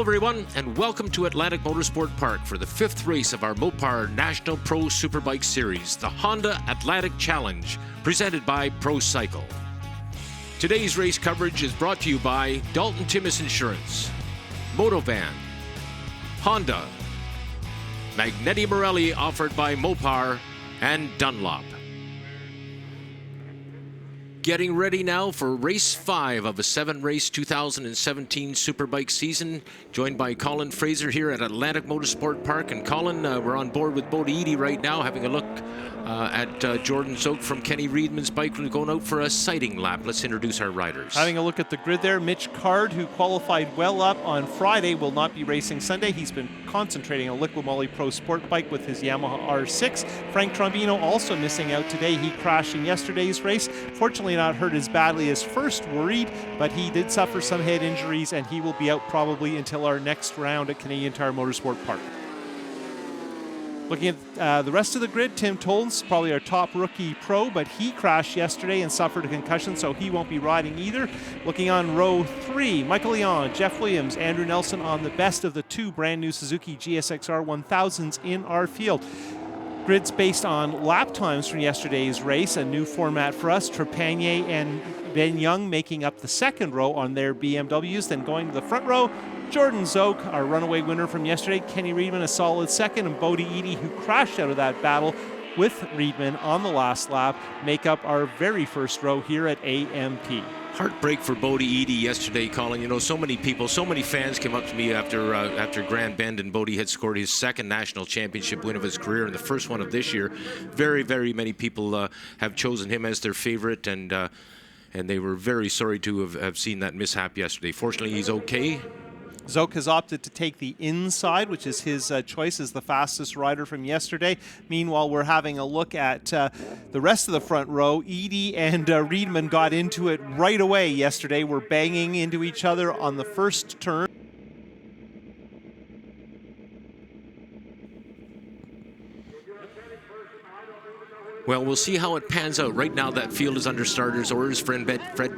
everyone, and welcome to Atlantic Motorsport Park for the 5th race of our Mopar National Pro Superbike Series, the Honda Atlantic Challenge, presented by Pro Cycle. Today's race coverage is brought to you by Dalton Timmis Insurance, Motovan, Honda, Magneti Marelli offered by Mopar, and Dunlop. Getting ready now for race 5 of a 7-race 2017 Superbike season, joined by Colin Fraser here at Atlantic Motorsport Park. And Colin, we're on board with Bodie Eadie right now, having a look at Jordan Zoke from Kenny Reedman's bike. We're going out for a sighting lap. Let's introduce our riders. Having a look at the grid there, Mitch Card, who qualified well up on Friday, will not be racing Sunday. He's been concentrating on Liqui Moly Pro Sport Bike with his Yamaha R6. Frank Trombino also missing out today. He crashed in yesterday's race. Fortunately not hurt as badly as first worried, but he did suffer some head injuries, and he will be out probably until our next round at Canadian Tire Motorsport Park. Looking at the rest of the grid, Tim Tollens, probably our top rookie pro, but he crashed yesterday and suffered a concussion, so he won't be riding either. Looking on row 3, Michael Leon, Jeff Williams, Andrew Nelson on the best of the 2 brand new Suzuki GSX-R 1000s in our field. Grid's based on lap times from yesterday's race, a new format for us. Trepanier and Ben Young making up the second row on their BMWs. Then going to the front row, Jordan Zoke, our runaway winner from yesterday, Kenny Reedman a solid second, and Bodie Eadie, who crashed out of that battle with Reedman on the last lap, make up our very first row here at AMP. Heartbreak for Bodie Eadie yesterday, Colin. You know, so many people, so many fans came up to me after Grand Bend, and Bodie had scored his second national championship win of his career and the first one of this year. Very, very many people have chosen him as their favorite, and they were very sorry to have seen that mishap yesterday. Fortunately, he's okay. Zoke has opted to take the inside, which is his choice as the fastest rider from yesterday. Meanwhile, we're having a look at the rest of the front row. Eadie and Reedman got into it right away yesterday. We're banging into each other on the first turn. Well, we'll see how it pans out. Right now, that field is under starters' orders. Fred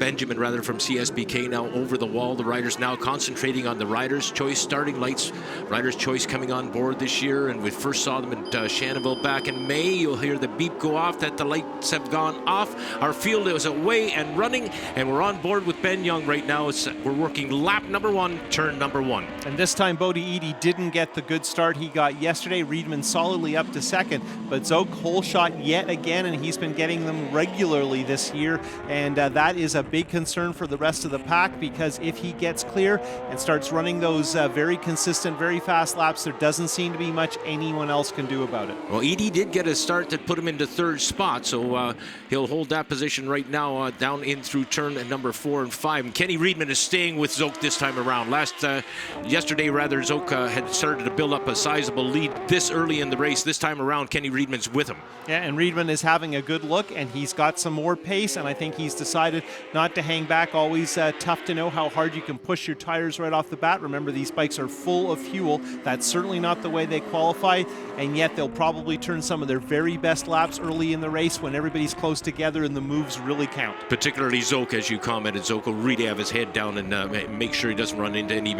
Benjamin, from CSBK now over the wall. The riders now concentrating on the Riders' Choice starting lights. Riders' Choice coming on board this year, and we first saw them at Shannonville back in May. You'll hear the beep go off that the lights have gone off. Our field is away and running, and we're on board with Ben Young right now. We're working lap number 1, turn number 1. And this time, Bodie Eadie didn't get the good start he got yesterday. Reedman solidly up to second, but Zoke hole shot yet again, and he's been getting them regularly this year, and that is a big concern for the rest of the pack, because if he gets clear and starts running those very consistent, very fast laps, there doesn't seem to be much anyone else can do about it. Well, Eadie did get a start that put him into 3rd spot, so he'll hold that position right now down in through turn at number 4 and 5. And Kenny Reedman is staying with Zoke this time around. Yesterday, Zoke had started to build up a sizable lead this early in the race. This time around, Kenny Reedman's with him. Yeah, and Reedman is having a good look, and he's got some more pace, and I think he's decided not to hang back. Always tough to know how hard you can push your tires right off the bat. Remember, these bikes are full of fuel. That's certainly not the way they qualify, and yet they'll probably turn some of their very best laps early in the race when everybody's close together and the moves really count. Particularly Zoke, as you commented. Zoke will really have his head down and make sure he doesn't run into any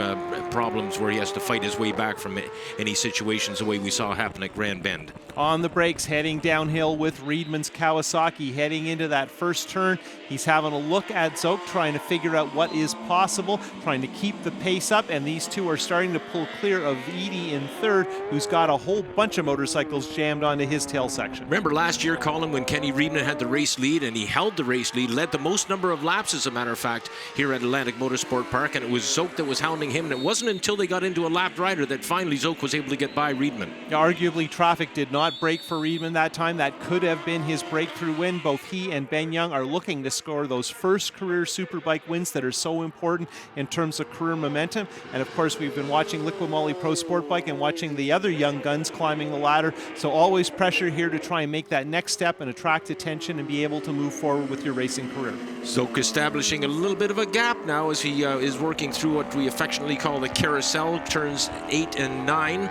problems where he has to fight his way back from any situations the way we saw happen at Grand Bend. On the brakes, heading downhill with Reedman's Kawasaki, heading into that first turn. He's having a look at Zoke, trying to figure out what is possible, trying to keep the pace up, and these two are starting to pull clear of Eadie in 3rd, who's got a whole bunch of motorcycles jammed onto his tail section. Remember last year, Colin, when Kenny Reedman had the race lead, and he held the race lead, led the most number of laps, as a matter of fact, here at Atlantic Motorsport Park, and it was Zoke that was hounding him, and it wasn't until they got into a lapped rider that finally Zoke was able to get by Reedman. Arguably, traffic did not break for Reedman that time. That could have been his breakthrough win. Both he and Ben Young are looking to score those first career Superbike wins that are so important in terms of career momentum. And of course, we've been watching Liqui Moly Pro Sport Bike and watching the other young guns climbing the ladder. So always pressure here to try and make that next step and attract attention and be able to move forward with your racing career. Zoke establishing a little bit of a gap now as he is working through what we affectionately call the carousel, turns 8 and 9.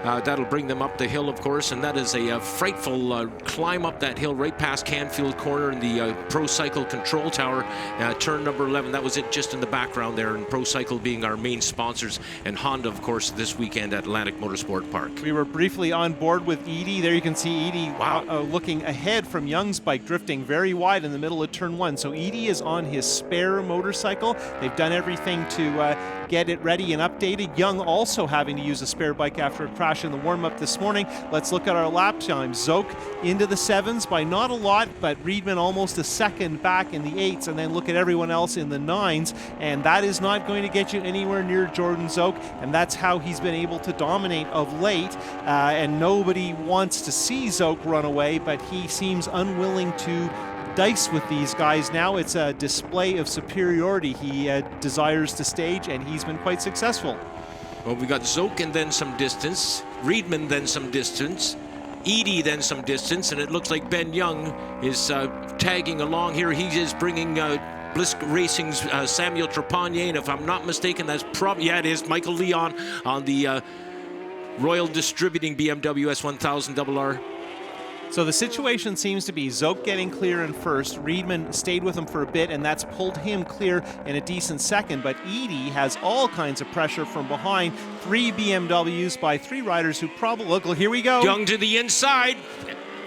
That'll bring them up the hill, of course, and that is a frightful climb up that hill right past Canfield Corner in the Pro Cycle Control Tower, turn number 11. That was it just in the background there, and Pro Cycle being our main sponsors, and Honda, of course, this weekend at Atlantic Motorsport Park. We were briefly on board with Edie. There you can see Edie looking ahead from Young's bike, drifting very wide in the middle of turn 1. So Edie is on his spare motorcycle. They've done everything to get it ready and updated. Young also having to use a spare bike after a crash in the warm-up this morning. Let's look at our lap times. Zoke into the 7s by not a lot, but Reedman almost a second back in the 8s, and then look at everyone else in the 9s, and that is not going to get you anywhere near Jordan Zoke, and that's how he's been able to dominate of late, and nobody wants to see Zoke run away, but he seems unwilling to dice with these guys now. It's a display of superiority he desires to stage, and he's been quite successful. Well, we got Zoke and then some distance, Reedman then some distance, Edie then some distance, and it looks like Ben Young is tagging along here. He is bringing Blisk Racing's Samuel Trepanier, and if I'm not mistaken, that's probably, yeah, it is Michael Leon on the Royal Distributing BMW S1000RR. So the situation seems to be Zoke getting clear in first. Reedman stayed with him for a bit, and that's pulled him clear in a decent second. But Edie has all kinds of pressure from behind. 3 BMWs by 3 riders who probably... Look, here we go. Young to the inside.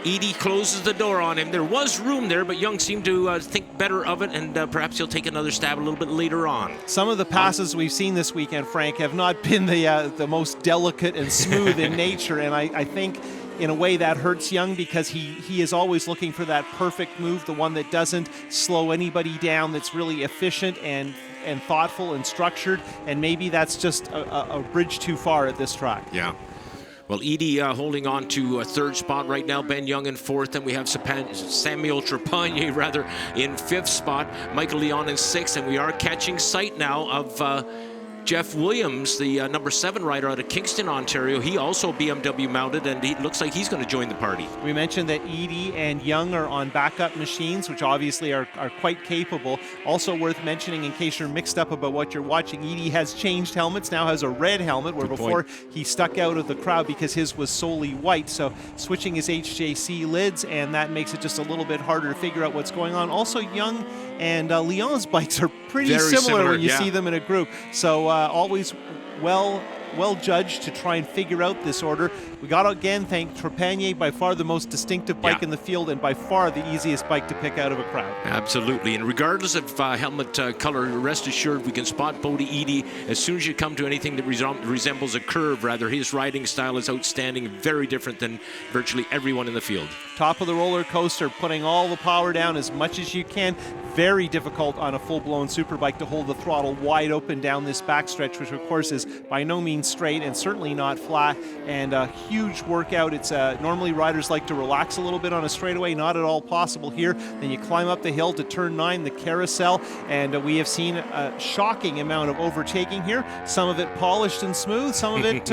Edie closes the door on him. There was room there, but Young seemed to think better of it, and perhaps he'll take another stab a little bit later on. Some of the passes we've seen this weekend, Frank, have not been the most delicate and smooth in nature, and I think in a way that hurts Young, because he is always looking for that perfect move, the one that doesn't slow anybody down, that's really efficient and thoughtful and structured, and maybe that's just a bridge too far at this track. Yeah. Well, Edie holding on to a 3rd spot right now. Ben Young in 4th, and we have Samuel Trepanier rather in 5th spot. Michael Leon in 6th, and we are catching sight now of Jeff Williams, the number 7 rider out of Kingston, Ontario. He also BMW mounted, and he looks like he's going to join the party. We mentioned that Edie and Young are on backup machines, which obviously are quite capable. Also worth mentioning, in case you're mixed up about what you're watching, Edie has changed helmets, now has a red helmet, where before he stuck out of the crowd because his was solely white. So switching his HJC lids, and that makes it just a little bit harder to figure out what's going on. Also, Young and Leon's bikes are pretty similar when you see them in a group. So always well judged to try and figure out this order. We got to again thank Trepanier, by far the most distinctive bike in the field, and by far the easiest bike to pick out of a crowd. Absolutely, and regardless of helmet color, rest assured we can spot Bodie Edie as soon as you come to anything that resembles a curve. Rather, his riding style is outstanding, very different than virtually everyone in the field. Top of the roller coaster, putting all the power down as much as you can. Very difficult on a full-blown superbike to hold the throttle wide open down this backstretch, which of course is by no means straight and certainly not flat, and a huge workout. It's normally riders like to relax a little bit on a straightaway, not at all possible here. Then you climb up the hill to turn 9, the carousel, and we have seen a shocking amount of overtaking here. Some of it polished and smooth, some of it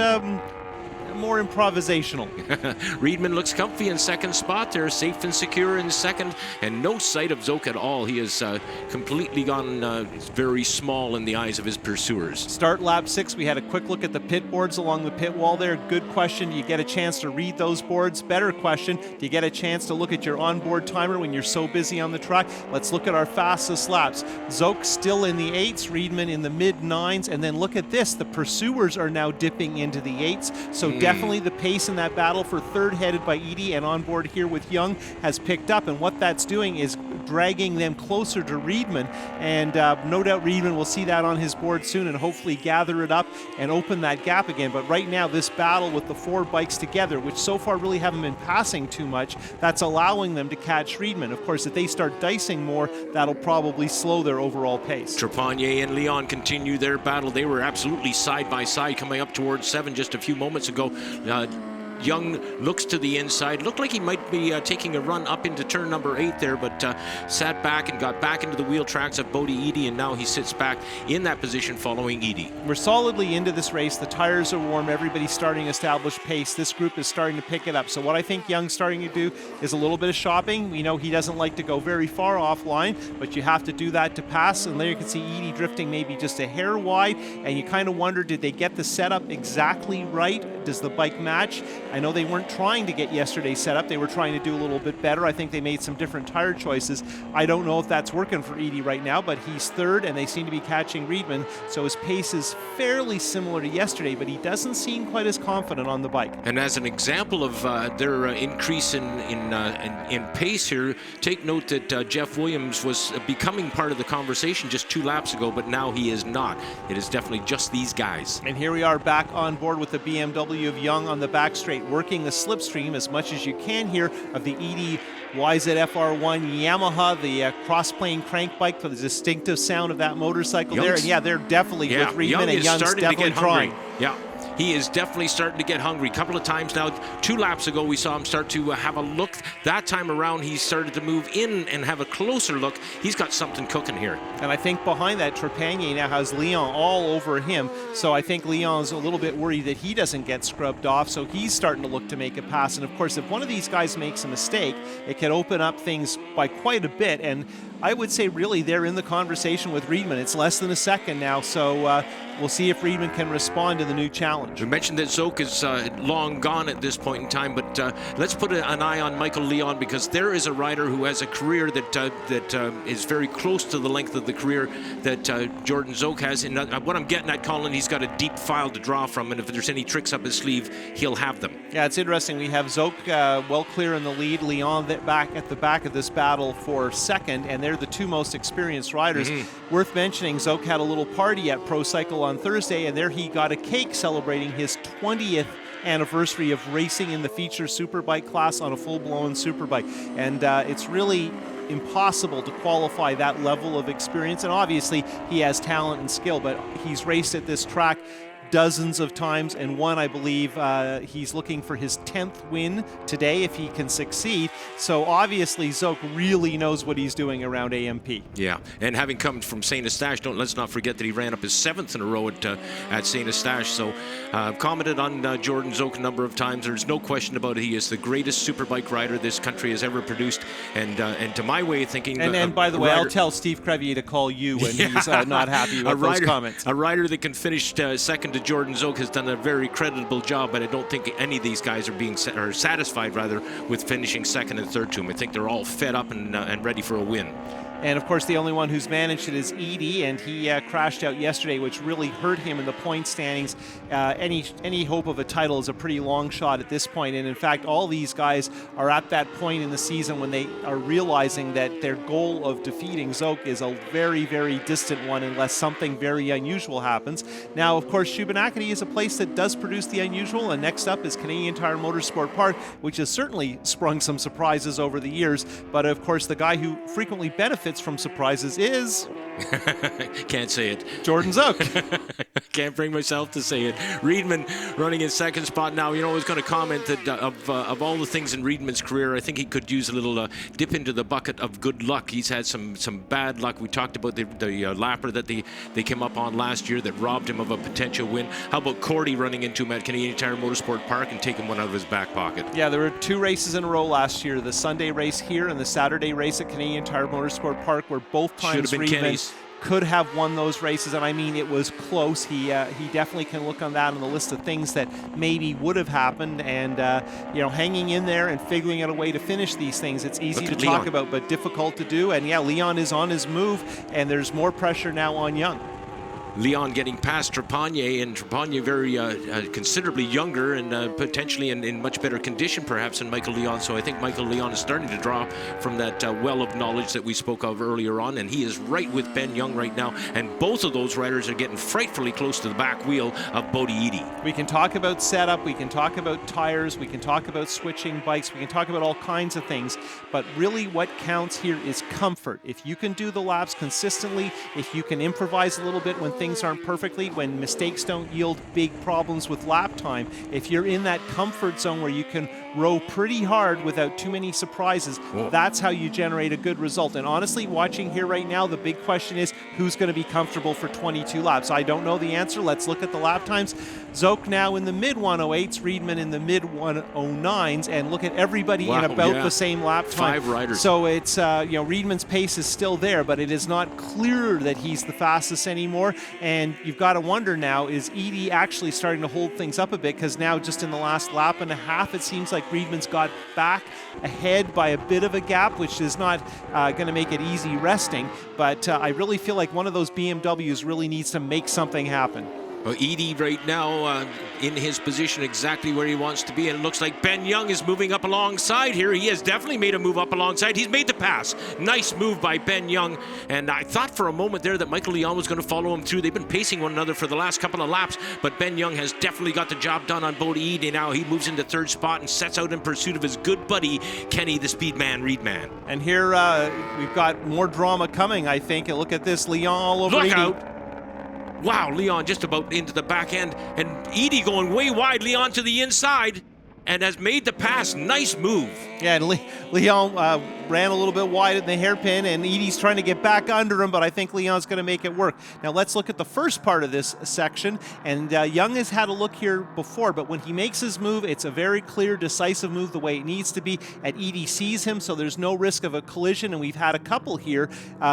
more improvisational. Reedman looks comfy in 2nd spot there, safe and secure in 2nd, and no sight of Zoke at all. He has completely gone very small in the eyes of his pursuers. Start lap 6, we had a quick look at the pit boards along the pit wall there. Good question, do you get a chance to read those boards? Better question, do you get a chance to look at your onboard timer when you're so busy on the track? Let's look at our fastest laps. Zoke still in the 8s, Reedman in the mid-9s, and then look at this, the pursuers are now dipping into the 8s, so definitely the pace in that battle for 3rd, headed by Edie, and on board here with Young, has picked up, and what that's doing is dragging them closer to Reedman, and no doubt Reedman will see that on his board soon and hopefully gather it up and open that gap again. But right now, this battle with the 4 bikes together, which so far really haven't been passing too much, that's allowing them to catch Reedman. Of course, if they start dicing more, that'll probably slow their overall pace. Trepanier and Leon continue their battle. They were absolutely side by side coming up towards 7 just a few moments ago. Young looks to the inside. Looked like he might be taking a run up into turn number 8 there, but sat back and got back into the wheel tracks of Bodie Eadie, and now he sits back in that position following Eadie. We're solidly into this race. The tires are warm. Everybody's starting to establish pace. This group is starting to pick it up. So what I think Young's starting to do is a little bit of shopping. We know he doesn't like to go very far offline, but you have to do that to pass. And there you can see Eadie drifting maybe just a hair wide, and you kind of wonder, did they get the setup exactly right? Does the bike match? I know they weren't trying to get yesterday's setup. They were trying to do a little bit better. I think they made some different tire choices. I don't know if that's working for Eadie right now, but he's third, and they seem to be catching Riedman. So his pace is fairly similar to yesterday, but he doesn't seem quite as confident on the bike. And as an example of their increase in pace here, take note that Jeff Williams was becoming part of the conversation just 2 laps ago, but now he is not. It is definitely just these guys. And here we are back on board with the BMW of Young on the back straight, working the slipstream as much as you can here of the Eadie YZF-R1 Yamaha, the cross-plane crank bike for the distinctive sound of that motorcycle there. And yeah, they're definitely with Riedman, and Young's definitely trying. Yeah. He is definitely starting to get hungry. A couple of times now, 2 laps ago, we saw him start to have a look. That time around, he started to move in and have a closer look. He's got something cooking here. And I think behind that, Trepanier now has Leon all over him. So I think Leon's a little bit worried that he doesn't get scrubbed off. So he's starting to look to make a pass. And of course, if one of these guys makes a mistake, it can open up things by quite a bit. And I would say really they're in the conversation with Riedman. It's less than a second now. So we'll see if Riedman can respond to the new challenge. We mentioned that Zoke is long gone at this point in time, but let's put an eye on Michael Leon, because there is a rider who has a career that is very close to the length of the career that Jordan Zoke has. And what I'm getting at, Colin, he's got a deep file to draw from, and if there's any tricks up his sleeve, he'll have them. Yeah, it's interesting. We have Zoke well clear in the lead, Leon back at the back of this battle for second, and they're the 2 most experienced riders. Worth mentioning, Zoke had a little party at Pro Cycle on Thursday, and there he got a cake celebrating his 20th anniversary of racing in the feature superbike class on a full-blown superbike. And it's really impossible to qualify that level of experience. And obviously, he has talent and skill, but he's raced at this track dozens of times and won, I believe. He's looking for his 10th win today if he can succeed. So obviously Zoke really knows what he's doing around AMP. Yeah, and having come from St. Eustache, let's not forget that he ran up his 7th in a row at St. Eustache. So I've commented on Jordan Zoke a number of times. There's no question about it. He is the greatest superbike rider this country has ever produced. And to my way of thinking... And by the way, I'll tell Steve Crevier to call you when he's not happy with those comments. A rider that can finish second to Jordan Zoke has done a very creditable job, but I don't think any of these guys are satisfied with finishing second and third to him. I think they're all fed up and ready for a win. And of course, the only one who's managed it is Eadie, and he crashed out yesterday, which really hurt him in the point standings. Any hope of a title is a pretty long shot at this point. And in fact, all these guys are at that point in the season when they are realizing that their goal of defeating Zoke is a very, very distant one unless something very unusual happens. Now, of course, Shubenacadie is a place that does produce the unusual, and next up is Canadian Tire Motorsport Park, which has certainly sprung some surprises over the years. But of course, the guy who frequently benefits from surprises is... Can't say it. Jordan Zoke. Can't bring myself to say it. Riedman running in second spot now. I was going to comment that of all the things in Riedman's career, I think he could use a little dip into the bucket of good luck. He's had some bad luck. We talked about the lapper that they came up on last year that robbed him of a potential win. How about Cordy running into him at Canadian Tire Motorsport Park and taking one out of his back pocket? Yeah, there were 2 races in a row last year. The Sunday race here and the Saturday race at Canadian Tire Motorsport Park, where both times Riedman could have won those races, and I mean, it was close. He definitely can look on that on the list of things that maybe would have happened, and hanging in there and figuring out a way to finish these things. It's easy to talk about, but difficult to do. And yeah, Leon is on his move, and there's more pressure now on Young. Leon getting past Trepanier, and Trepanier very considerably younger and potentially in much better condition perhaps than Michael Leon. So I think Michael Leon is starting to draw from that well of knowledge that we spoke of earlier on, and he is right with Ben Young right now, and both of those riders are getting frightfully close to the back wheel of Bodie Eadie. We can talk about setup, we can talk about tires, we can talk about switching bikes, we can talk about all kinds of things, but really what counts here is comfort. If you can do the laps consistently, if you can improvise a little bit when things aren't perfectly, when mistakes don't yield big problems with lap time, if you're in that comfort zone where you can row pretty hard without too many surprises, that's how you generate a good result. And honestly, watching here right now, the big question is who's going to be comfortable for 22 laps. I don't know the answer. Let's look at the lap times. Zoke now in the mid 108s, Riedman in the mid 109s, and look at everybody in about the same lap time. 5 riders. So it's Riedman's pace is still there, but it is not clear that he's the fastest anymore. And you've got to wonder now, is Edie actually starting to hold things up a bit? Because now just in the last lap and a half, it seems like Riedman's got back ahead by a bit of a gap, which is not going to make it easy resting. But I really feel like one of those BMWs really needs to make something happen. Well, Edie right now in his position exactly where he wants to be, and it looks like Ben Young is moving up alongside here. He has definitely made a move up alongside. He's made the pass. Nice move by Ben Young, and I thought for a moment there that Michael Leon was going to follow him through. They've been pacing one another for the last couple of laps, but Ben Young has definitely got the job done on Bodie Edie. Now he moves into third spot and sets out in pursuit of his good buddy, Kenny the Speedman Reedman. And here we've got more drama coming, I think. And look at this, Leon all over Look Edie. out! Wow, Leon just about into the back end, and Edie going way wide, Leon to the inside, and has made the pass. Nice move. Yeah, and Leon ran a little bit wide in the hairpin, and Edie's trying to get back under him, but I think Leon's going to make it work. Now let's look at the first part of this section, and Young has had a look here before, but when he makes his move, it's a very clear, decisive move the way it needs to be, and Edie sees him, so there's no risk of a collision, and we've had a couple here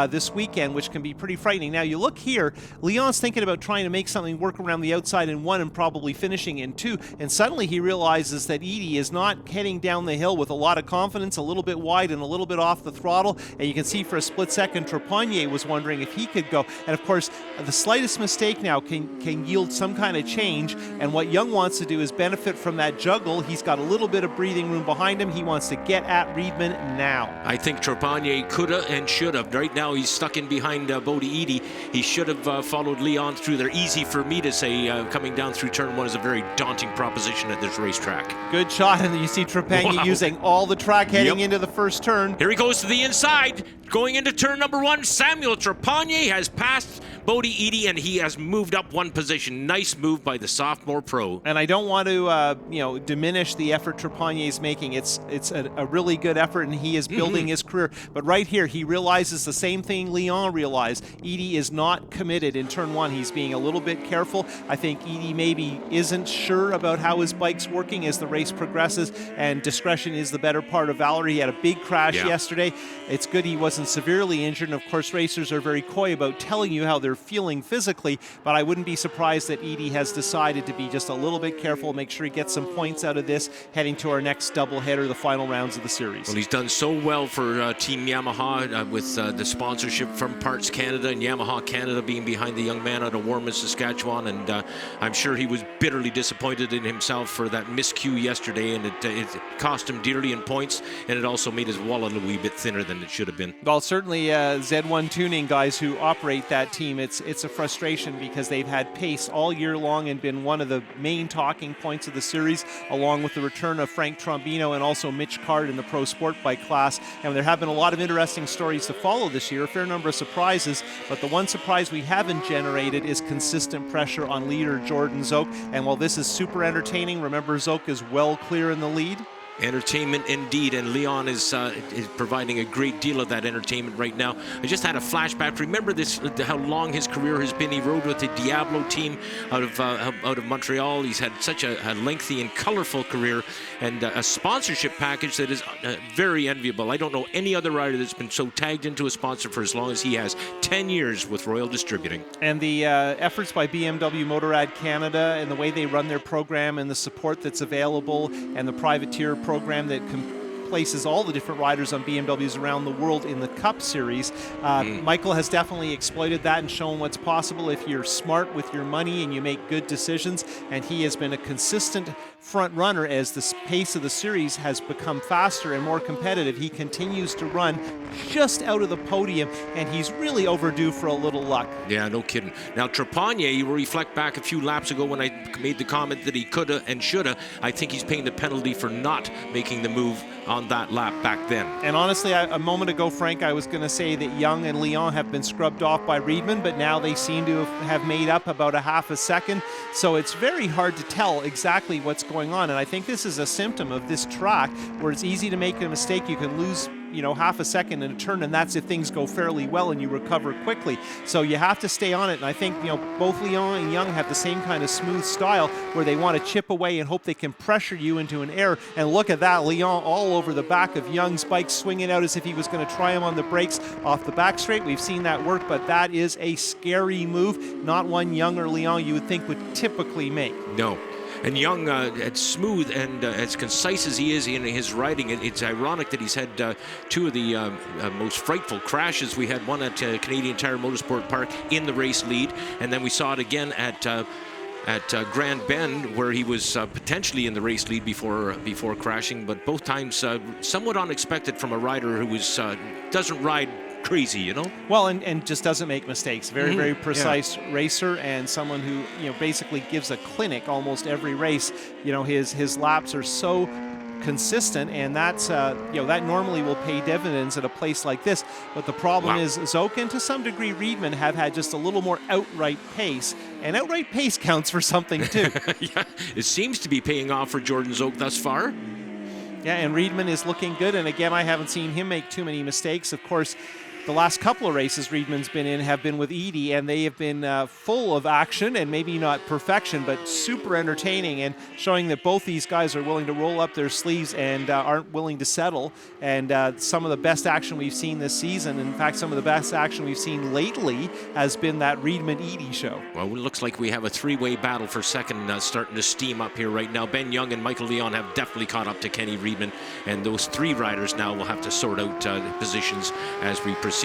this weekend, which can be pretty frightening. Now you look here, Leon's thinking about trying to make something work around the outside in 1 and probably finishing in 2, and suddenly he realizes that Edie is not heading down the hill with a lot of confidence, a little bit wide and a little bit off the throttle, and you can see for a split second Trepanier was wondering if he could go, and of course the slightest mistake now can yield some kind of change, and what Young wants to do is benefit from that juggle. He's got a little bit of breathing room behind him. He wants to get at Reedman now. I think Trepanier could have and should have. Right now he's stuck in behind Bodie Edie. He should have followed Leon through there. Easy for me to say, coming down through turn 1 is a very daunting proposition at this racetrack. Good shot, and you see Trepanier using all the track heading into the first turn. Here he goes to the inside, going into turn number 1. Samuel Trepanier has passed Bodie Edie, and he has moved up 1 position. Nice move by the sophomore pro. And I don't want to, diminish the effort Trepanier's making. It's a really good effort, and he is building his career. But right here, he realizes the same thing Leon realized. Edie is not committed in turn 1. He's being a little bit careful. I think Edie maybe isn't sure about how his bike's working as the race progresses, and discretion is the better part of valor. He had a big crash yesterday. It's good he wasn't severely injured, and of course racers are very coy about telling you how they're feeling physically, but I wouldn't be surprised that Edie has decided to be just a little bit careful, make sure he gets some points out of this heading to our next doubleheader, the final rounds of the series. Well, he's done so well for Team Yamaha with the sponsorship from Parts Canada and Yamaha Canada being behind the young man out of Warman, Saskatchewan, and I'm sure he was bitterly disappointed in himself for that miscue yesterday, and it cost him dearly in points, and it also made his wallet a wee bit thinner than it should have been. Well, certainly Z1 Tuning guys who operate that team, it's a frustration because they've had pace all year long and been one of the main talking points of the series, along with the return of Frank Trombino and also Mitch Card in the Pro Sport Bike class. And there have been a lot of interesting stories to follow this year, a fair number of surprises, but the one surprise we haven't generated is consistent pressure on leader Jordan Zoke. And while this is super entertaining, remember Zoke is well clear in the lead. Entertainment indeed, and Leon is providing a great deal of that entertainment right now. I just had a flashback. Remember this, how long his career has been. He rode with the Diablo team out of Montreal. He's had such a lengthy and colorful career, and a sponsorship package that is very enviable. I don't know any other rider that's been so tagged into a sponsor for as long as he has. 10 years with Royal Distributing. And the efforts by BMW Motorrad Canada and the way they run their program and the support that's available and the privateer program that places all the different riders on BMWs around the world in the Cup Series. Michael has definitely exploited that and shown what's possible if you're smart with your money and you make good decisions, and he has been a consistent front runner as the pace of the series has become faster and more competitive. He continues to run just out of the podium, and he's really overdue for a little luck. Yeah, no kidding. Now Trepanier, you reflect back a few laps ago when I made the comment that he coulda and shoulda. I think he's paying the penalty for not making the move on on that lap back then. And honestly, a moment ago, Frank, I was going to say that Young and Leon have been scrubbed off by Riedman, but now they seem to have made up about a half a second. So it's very hard to tell exactly what's going on. And I think this is a symptom of this track where it's easy to make a mistake. You can lose half a second in a turn, and that's if things go fairly well and you recover quickly. So you have to stay on it, and I think both Leon and Young have the same kind of smooth style where they want to chip away and hope they can pressure you into an error. And look at that, Leon all over the back of Young's bike, swinging out as if he was going to try him on the brakes off the back straight. We've seen that work, but that is a scary move, not one Young or Leon you would think would typically make. No. And Young, as smooth and as concise as he is in his riding, it's ironic that he's had two of the most frightful crashes. We had one at Canadian Tire Motorsport Park in the race lead, and then we saw it again at Grand Bend, where he was potentially in the race lead before crashing, but both times somewhat unexpected from a rider who doesn't ride crazy, Well, and just doesn't make mistakes. Very, very precise racer, and someone who basically gives a clinic almost every race. His laps are so consistent, and that's that normally will pay dividends at a place like this. But the problem is Zoke and to some degree Riedman have had just a little more outright pace, and outright pace counts for something too. Yeah, it seems to be paying off for Jordan Zoke thus far. Yeah, and Riedman is looking good, and again, I haven't seen him make too many mistakes. Of course, the last couple of races Riedman's been in have been with Edie, and they have been full of action, and maybe not perfection, but super entertaining, and showing that both these guys are willing to roll up their sleeves and aren't willing to settle. And some of the best action we've seen this season, in fact, some of the best action we've seen lately, has been that Riedman-Edie show. Well, it looks like we have a three-way battle for second starting to steam up here right now. Ben Young and Michael Leon have definitely caught up to Kenny Riedman, and those three riders now will have to sort out positions as we proceed.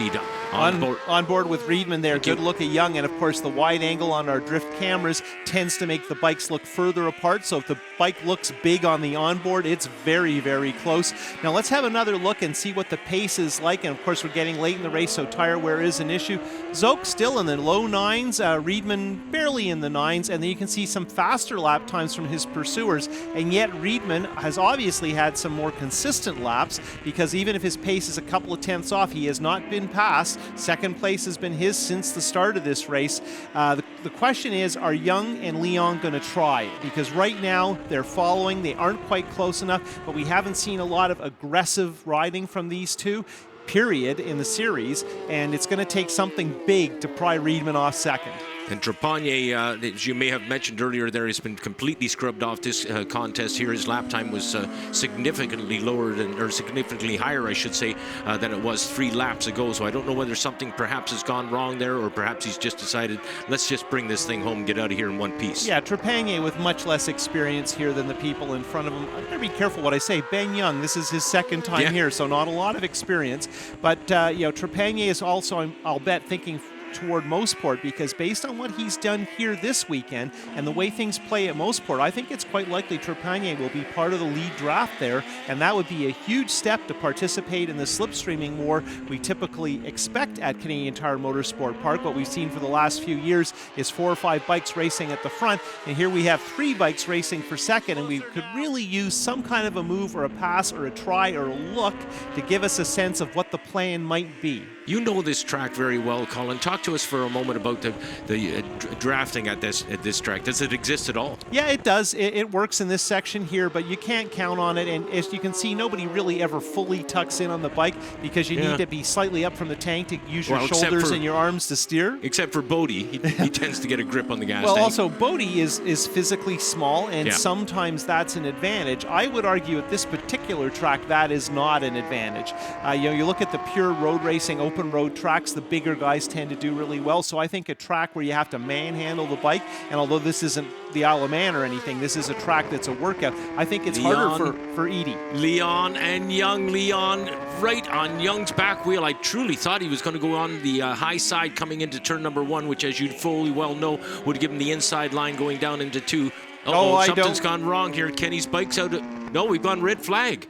On board with Riedman there. Good look at Young, and of course the wide angle on our drift cameras tends to make the bikes look further apart, so if the bike looks big on the onboard, it's very, very close. Now let's have another look and see what the pace is like, and of course we're getting late in the race, so tire wear is an issue. Zoke still in the low nines, Riedman barely in the nines, and then you can see some faster lap times from his pursuers, and yet Riedman has obviously had some more consistent laps, because even if his pace is a couple of tenths off, he has not been passed. Second place has been his since the start of this race. The question is, are Young and Leon going to try? Because right now they're following. They aren't quite close enough, but we haven't seen a lot of aggressive riding from these two, period, in the series, and it's going to take something big to pry Riedman off second. And Trepagny, as you may have mentioned earlier there, has been completely scrubbed off this contest here. His lap time was significantly lower or significantly higher, I should say, than it was 3 laps ago. So I don't know whether something perhaps has gone wrong there, or perhaps he's just decided, let's just bring this thing home and get out of here in one piece. Yeah, Trepagny with much less experience here than the people in front of him. I better be careful what I say. Ben Young, this is his second time here, so not a lot of experience. But, Trepagny is also, I'll bet, thinking toward Motorsport, because based on what he's done here this weekend and the way things play at Motorsport, I think it's quite likely Trepagny will be part of the lead draft there, and that would be a huge step to participate in the slipstreaming war we typically expect at Canadian Tire Motorsport Park. What we've seen for the last few years is 4 or 5 bikes racing at the front, and here we have 3 bikes racing for second, and we could really use some kind of a move or a pass or a try or a look to give us a sense of what the plan might be. You know this track very well, Colin. Talk to us for a moment about the drafting at this track. Does it exist at all? Yeah, it does. It works in this section here, but you can't count on it. And as you can see, nobody really ever fully tucks in on the bike, because you need to be slightly up from the tank to use your shoulders and your arms to steer. Except for Bodie. He tends to get a grip on the gas tank. Well, also, Bodie is physically small, and sometimes that's an advantage. I would argue at this particular track that is not an advantage. You look at the pure road racing open road tracks, the bigger guys tend to do really well. So I think a track where you have to manhandle the bike, and although this isn't the Isle of Man or anything, this is a track that's a workout, I think it's harder for Edie. Leon and Young. Leon right on Young's back wheel. I truly thought he was going to go on the high side coming into turn number 1, which, as you fully well know, would give him the inside line going down into 2. Something's gone wrong here. Kenny's bike's out. No, we've gone red flag.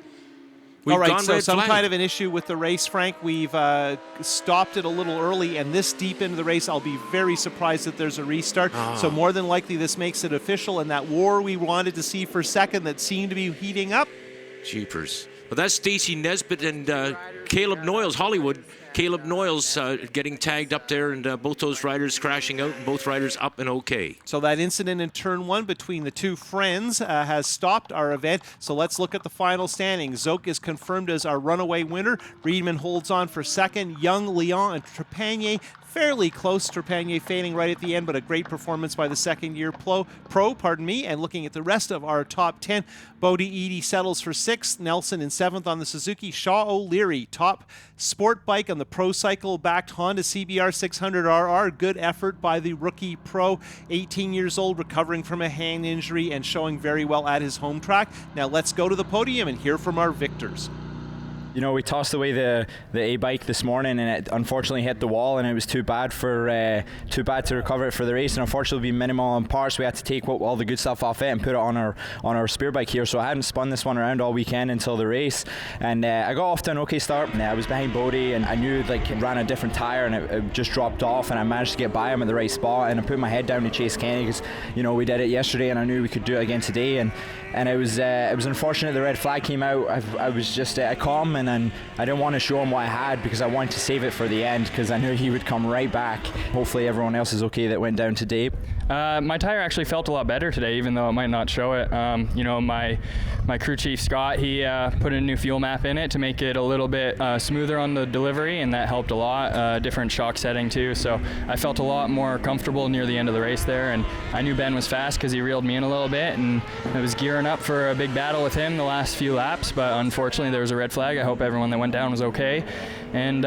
All right, so some kind of an issue with the race, Frank. We've stopped it a little early, and this deep into the race, I'll be very surprised that there's a restart. So more than likely, this makes it official, and that war we wanted to see for second that seemed to be heating up. Jeepers. Well, that's Stacy Nesbitt and Caleb Noyles, Hollywood. Caleb Noyles getting tagged up there, and both those riders crashing out, and both riders up and okay. So that incident in turn 1 between the two friends has stopped our event. So let's look at the final standings. Zoke is confirmed as our runaway winner. Reedman holds on for second. Young, Leon, and Trepanier fairly close. Trepanier fading right at the end, but a great performance by the second-year pro. And looking at the rest of our top 10, Bodie Eady settles for 6th. Nelson in 7th on the Suzuki. Shaw O'Leary, top sport bike on the Pro Cycle-backed Honda CBR 600RR. Good effort by the rookie pro, 18 years old, recovering from a hand injury and showing very well at his home track. Now let's go to the podium and hear from our victors. You know, we tossed away the A-bike this morning, and it unfortunately hit the wall, and it was too bad to recover it for the race. And unfortunately, we minimal on parts. We had to take all the good stuff off it and put it on our spear bike here. So I hadn't spun this one around all weekend until the race, and I got off to an okay start. I was behind Bodie, and I knew it ran a different tire, and it just dropped off, and I managed to get by him at the right spot. And I put my head down to chase Kenny because we did it yesterday, and I knew we could do it again today. And it was unfortunate the red flag came out. I was just calm, and then I didn't want to show him what I had because I wanted to save it for the end because I knew he would come right back. Hopefully everyone else is okay that went down today. My tire actually felt a lot better today, even though it might not show it. My crew chief Scott, he put a new fuel map in it to make it a little bit smoother on the delivery, and that helped a lot. Different shock setting too, so I felt a lot more comfortable near the end of the race there. And I knew Ben was fast because he reeled me in a little bit, and I was gearing up for a big battle with him the last few laps. But unfortunately, there was a red flag. I hope everyone that went down was okay. And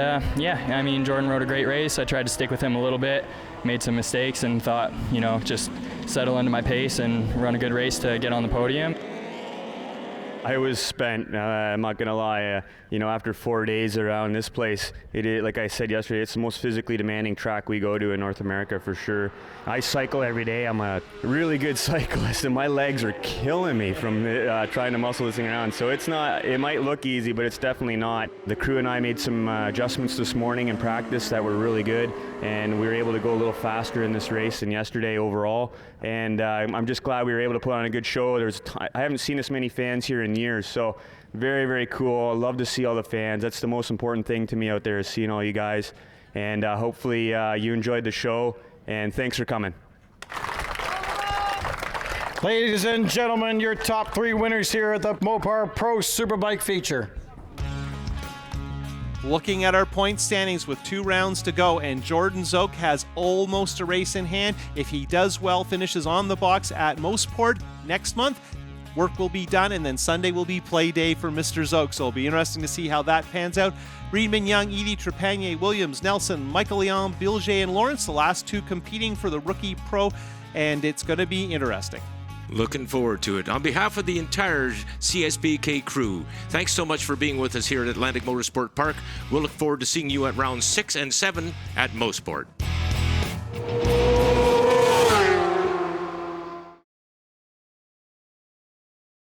Jordan rode a great race. I tried to stick with him a little bit. Made some mistakes and thought, just settle into my pace and run a good race to get on the podium. I was spent, I'm not going to lie. After 4 days around this place, like I said yesterday, it's the most physically demanding track we go to in North America for sure. I cycle every day. I'm a really good cyclist, and my legs are killing me from trying to muscle this thing around. So it might look easy, but it's definitely not. The crew and I made some adjustments this morning in practice that were really good, and we were able to go a little faster in this race than yesterday overall. And I'm just glad we were able to put on a good show. I haven't seen this many fans here in years, so very, very cool. I love to see all the fans. That's the most important thing to me out there, is seeing all you guys. And hopefully you enjoyed the show, and thanks for coming. Ladies and gentlemen, your top 3 winners here at the Mopar Pro Superbike feature. Looking at our point standings with 2 rounds to go, and Jordan Zoke has almost a race in hand. If he does well, finishes on the box at Motorsport next month, work will be done, and then Sunday will be play day for Mr. Zoke. So it'll be interesting to see how that pans out. Reedman, Young, Eady, Trepanier, Williams, Nelson, Michael Leon, Bilger, and Lawrence, the last 2 competing for the Rookie Pro, and it's going to be interesting. Looking forward to it. On behalf of the entire CSBK crew, thanks so much for being with us here at Atlantic Motorsport Park. We'll look forward to seeing you at rounds 6 and 7 at Motorsport.